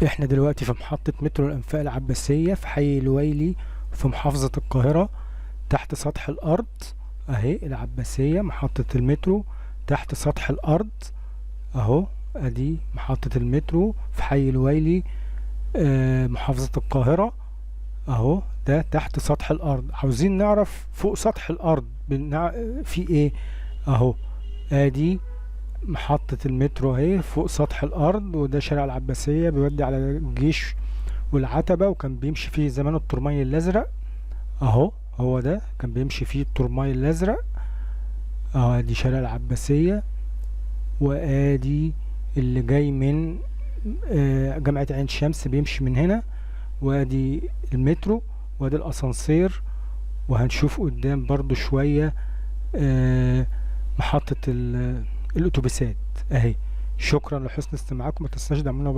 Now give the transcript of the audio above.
احنا دلوقتي في محطة مترو الأنفاق العباسية في حي الويلي في محافظة القاهرة، تحت سطح الأرض. أهي العباسية محطة المترو تحت سطح الأرض أهو. أدي محطة المترو في حي الويلي، محافظة القاهرة أهو. ده تحت سطح الأرض. عاوزين نعرف فوق سطح الأرض في إيه أهو. أدي محطة المترو اهي فوق سطح الأرض، وده شارع العباسية بيودي على الجيش والعتبة، وكان بيمشي فيه زمان الترماي الأزرق اهو. هو ده كان بيمشي فيه الترماي الأزرق اهو. ادي شارع العباسية، وادي اللي جاي من جامعة عين شمس بيمشي من هنا، وادي المترو، وادي الأسانسير. وهنشوف قدام برضو شوية محطة الأتوبيسات اهي. شكرا لحسن استماعكم، ما تنساش دعمونا